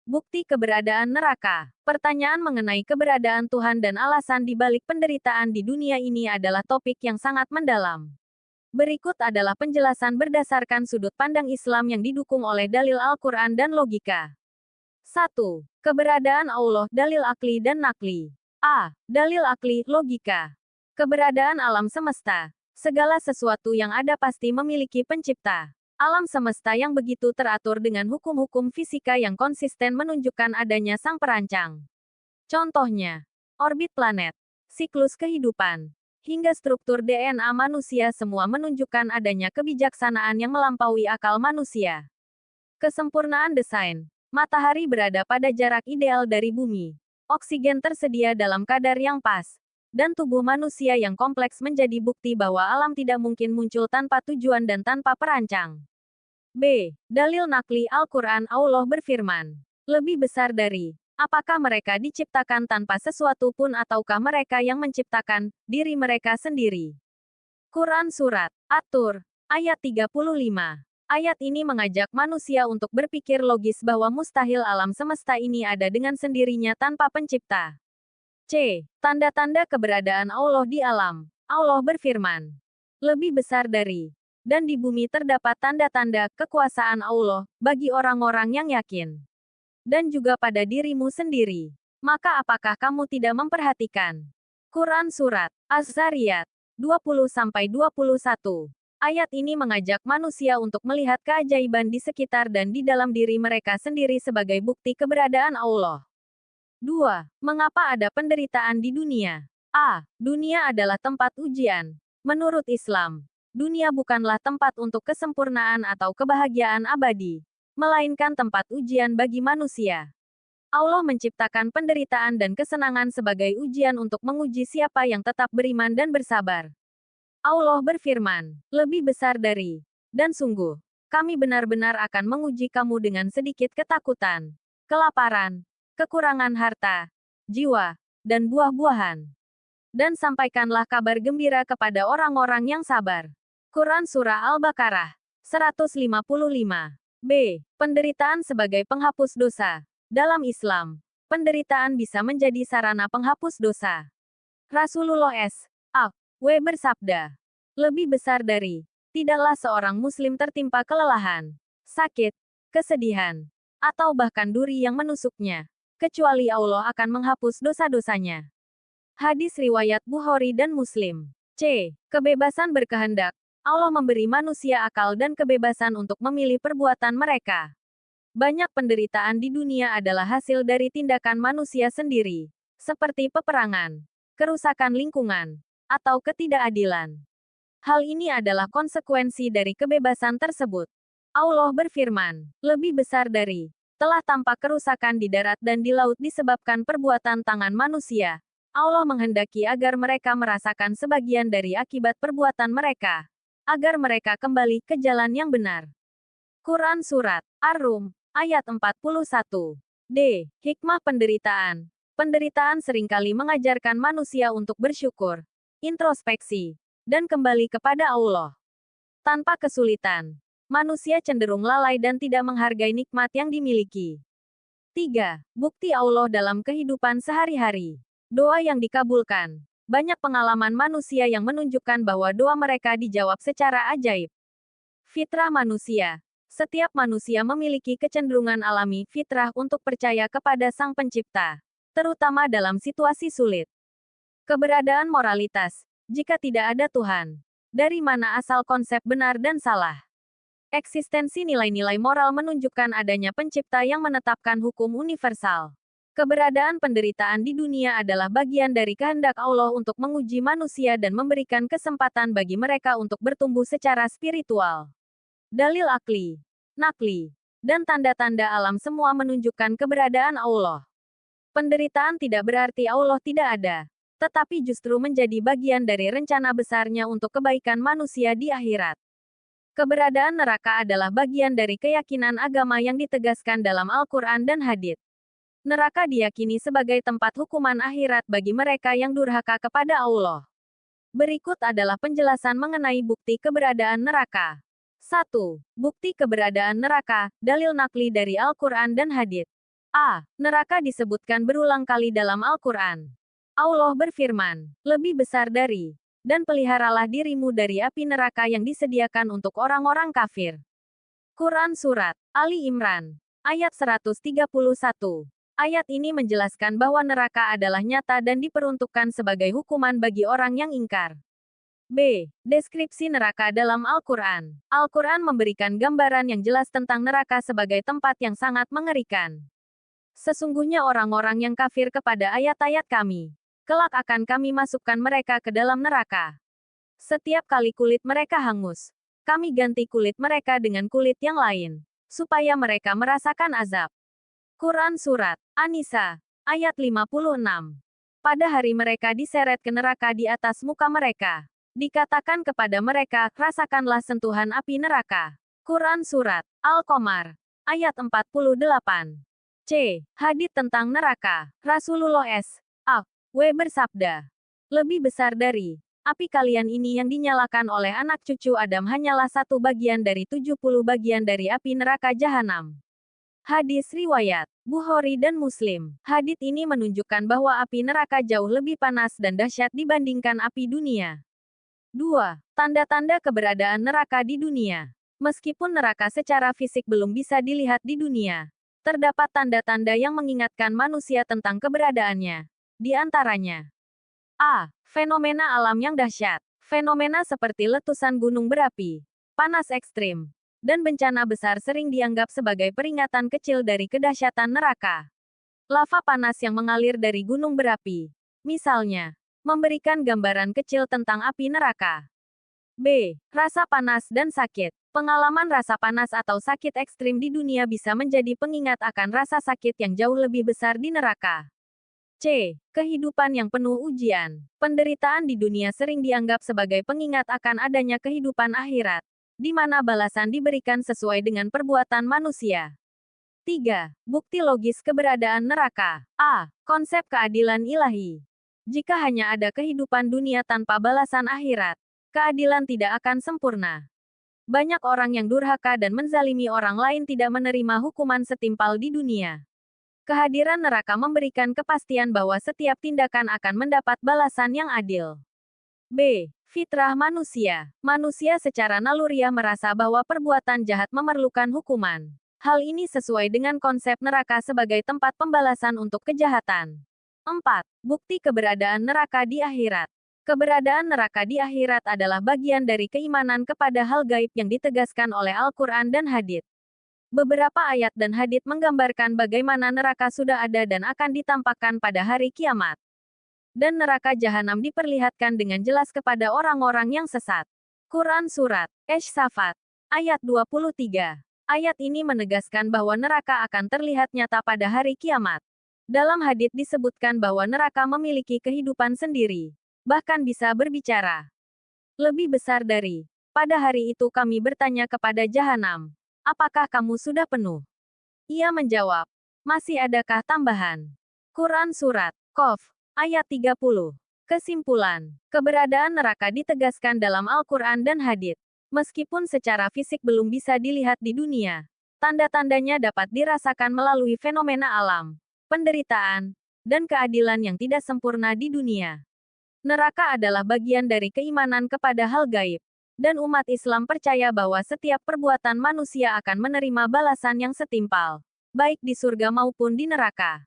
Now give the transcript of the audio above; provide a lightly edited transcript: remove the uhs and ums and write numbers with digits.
Bukti keberadaan neraka. Pertanyaan mengenai keberadaan Tuhan dan alasan di balik penderitaan di dunia ini adalah topik yang sangat mendalam. Berikut adalah penjelasan berdasarkan sudut pandang Islam yang didukung oleh dalil Al-Quran dan logika. 1. Keberadaan Allah, dalil akli dan nakli. A. Dalil akli, logika. Keberadaan alam semesta. Segala sesuatu yang ada pasti memiliki pencipta. Alam semesta yang begitu teratur dengan hukum-hukum fisika yang konsisten menunjukkan adanya sang perancang. Contohnya, orbit planet, siklus kehidupan, hingga struktur DNA manusia semua menunjukkan adanya kebijaksanaan yang melampaui akal manusia. Kesempurnaan desain. Matahari berada pada jarak ideal dari bumi. Oksigen tersedia dalam kadar yang pas. Dan tubuh manusia yang kompleks menjadi bukti bahwa alam tidak mungkin muncul tanpa tujuan dan tanpa perancang. B. Dalil nakli Al-Quran. Allah berfirman, lebih besar dari, apakah mereka diciptakan tanpa sesuatu pun ataukah mereka yang menciptakan diri mereka sendiri? Quran Surat At-Tur, ayat 35. Ayat ini mengajak manusia untuk berpikir logis bahwa mustahil alam semesta ini ada dengan sendirinya tanpa pencipta. C. Tanda-tanda keberadaan Allah di alam. Allah berfirman, lebih besar dari, dan di bumi terdapat tanda-tanda kekuasaan Allah bagi orang-orang yang yakin. Dan juga pada dirimu sendiri. Maka apakah kamu tidak memperhatikan? Quran Surat Az-Zariyat 20-21. Ayat ini mengajak manusia untuk melihat keajaiban di sekitar dan di dalam diri mereka sendiri sebagai bukti keberadaan Allah. 2. Mengapa ada penderitaan di dunia? A. Dunia adalah tempat ujian. Menurut Islam, dunia bukanlah tempat untuk kesempurnaan atau kebahagiaan abadi, melainkan tempat ujian bagi manusia. Allah menciptakan penderitaan dan kesenangan sebagai ujian untuk menguji siapa yang tetap beriman dan bersabar. Allah berfirman, lebih besar dari, dan sungguh, kami benar-benar akan menguji kamu dengan sedikit ketakutan, kelaparan, kekurangan harta, jiwa, dan buah-buahan. Dan sampaikanlah kabar gembira kepada orang-orang yang sabar. Quran Surah Al-Baqarah 155. B. Penderitaan sebagai penghapus dosa. Dalam Islam, penderitaan bisa menjadi sarana penghapus dosa. Rasulullah S.A.W. bersabda, lebih besar dari, tidaklah seorang muslim tertimpa kelelahan, sakit, kesedihan, atau bahkan duri yang menusuknya, kecuali Allah akan menghapus dosa-dosanya. Hadis riwayat Bukhari dan Muslim. C. Kebebasan berkehendak. Allah memberi manusia akal dan kebebasan untuk memilih perbuatan mereka. Banyak penderitaan di dunia adalah hasil dari tindakan manusia sendiri, seperti peperangan, kerusakan lingkungan, atau ketidakadilan. Hal ini adalah konsekuensi dari kebebasan tersebut. Allah berfirman, lebih besar dari, telah tampak kerusakan di darat dan di laut disebabkan perbuatan tangan manusia. Allah menghendaki agar mereka merasakan sebagian dari akibat perbuatan mereka, agar mereka kembali ke jalan yang benar. Quran Surat Ar-Rum, ayat 41. D. Hikmah penderitaan. Penderitaan seringkali mengajarkan manusia untuk bersyukur, introspeksi, dan kembali kepada Allah. Tanpa kesulitan, manusia cenderung lalai dan tidak menghargai nikmat yang dimiliki. 3. Bukti Allah dalam kehidupan sehari-hari. Doa yang dikabulkan. Banyak pengalaman manusia yang menunjukkan bahwa doa mereka dijawab secara ajaib. Fitrah manusia. Setiap manusia memiliki kecenderungan alami fitrah untuk percaya kepada Sang Pencipta, terutama dalam situasi sulit. Keberadaan moralitas. Jika tidak ada Tuhan, dari mana asal konsep benar dan salah? Eksistensi nilai-nilai moral menunjukkan adanya pencipta yang menetapkan hukum universal. Keberadaan penderitaan di dunia adalah bagian dari kehendak Allah untuk menguji manusia dan memberikan kesempatan bagi mereka untuk bertumbuh secara spiritual. Dalil akli, nakli, dan tanda-tanda alam semua menunjukkan keberadaan Allah. Penderitaan tidak berarti Allah tidak ada, tetapi justru menjadi bagian dari rencana besarnya untuk kebaikan manusia di akhirat. Keberadaan neraka adalah bagian dari keyakinan agama yang ditegaskan dalam Al-Quran dan Hadits. Neraka diyakini sebagai tempat hukuman akhirat bagi mereka yang durhaka kepada Allah. Berikut adalah penjelasan mengenai bukti keberadaan neraka. 1. Bukti keberadaan neraka, dalil nakli dari Al-Quran dan Hadits. A. Neraka disebutkan berulang kali dalam Al-Quran. Allah berfirman, lebih besar dari, dan peliharalah dirimu dari api neraka yang disediakan untuk orang-orang kafir. Quran Surat Ali Imran, ayat 131. Ayat ini menjelaskan bahwa neraka adalah nyata dan diperuntukkan sebagai hukuman bagi orang yang ingkar. B. Deskripsi neraka dalam Al-Quran. Al-Quran memberikan gambaran yang jelas tentang neraka sebagai tempat yang sangat mengerikan. Sesungguhnya orang-orang yang kafir kepada ayat-ayat kami, kelak akan kami masukkan mereka ke dalam neraka. Setiap kali kulit mereka hangus, kami ganti kulit mereka dengan kulit yang lain, supaya mereka merasakan azab. Quran Surat An-Nisa, ayat 56. Pada hari mereka diseret ke neraka di atas muka mereka. Dikatakan kepada mereka, rasakanlah sentuhan api neraka. Quran Surat Al-Qamar, ayat 48. C. Hadits tentang neraka. Rasulullah S.A.W. bersabda, lebih besar dari api kalian ini yang dinyalakan oleh anak cucu Adam hanyalah satu bagian dari 70 bagian dari api neraka jahanam. Hadis riwayat Bukhari dan Muslim. Hadits ini menunjukkan bahwa api neraka jauh lebih panas dan dahsyat dibandingkan api dunia. 2. Tanda-tanda keberadaan neraka di dunia. Meskipun neraka secara fisik belum bisa dilihat di dunia, terdapat tanda-tanda yang mengingatkan manusia tentang keberadaannya. Di antaranya, A. Fenomena alam yang dahsyat. Fenomena seperti letusan gunung berapi, panas ekstrim, dan bencana besar sering dianggap sebagai peringatan kecil dari kedahsyatan neraka. Lava panas yang mengalir dari gunung berapi, misalnya, memberikan gambaran kecil tentang api neraka. B. Rasa panas dan sakit. Pengalaman rasa panas atau sakit ekstrim di dunia bisa menjadi pengingat akan rasa sakit yang jauh lebih besar di neraka. C. Kehidupan yang penuh ujian. Penderitaan di dunia sering dianggap sebagai pengingat akan adanya kehidupan akhirat, di mana balasan diberikan sesuai dengan perbuatan manusia. 3. Bukti logis keberadaan neraka. A. Konsep keadilan ilahi. Jika hanya ada kehidupan dunia tanpa balasan akhirat, keadilan tidak akan sempurna. Banyak orang yang durhaka dan menzalimi orang lain tidak menerima hukuman setimpal di dunia. Kehadiran neraka memberikan kepastian bahwa setiap tindakan akan mendapat balasan yang adil. B. Fitrah manusia. Manusia secara naluriah merasa bahwa perbuatan jahat memerlukan hukuman. Hal ini sesuai dengan konsep neraka sebagai tempat pembalasan untuk kejahatan. 4. Bukti keberadaan neraka di akhirat. Keberadaan neraka di akhirat adalah bagian dari keimanan kepada hal gaib yang ditegaskan oleh Al-Quran dan hadits. Beberapa ayat dan hadits menggambarkan bagaimana neraka sudah ada dan akan ditampakkan pada hari kiamat. Dan neraka jahanam diperlihatkan dengan jelas kepada orang-orang yang sesat. Quran Surat Ash-Shafat, ayat 23. Ayat ini menegaskan bahwa neraka akan terlihat nyata pada hari kiamat. Dalam hadits disebutkan bahwa neraka memiliki kehidupan sendiri, bahkan bisa berbicara. Lebih besar dari, pada hari itu kami bertanya kepada jahanam, apakah kamu sudah penuh? Ia menjawab, masih adakah tambahan? Quran Surat Qaf, ayat 30. Kesimpulan, keberadaan neraka ditegaskan dalam Al-Quran dan hadits. Meskipun secara fisik belum bisa dilihat di dunia, tanda-tandanya dapat dirasakan melalui fenomena alam, penderitaan, dan keadilan yang tidak sempurna di dunia. Neraka adalah bagian dari keimanan kepada hal gaib, dan umat Islam percaya bahwa setiap perbuatan manusia akan menerima balasan yang setimpal, baik di surga maupun di neraka.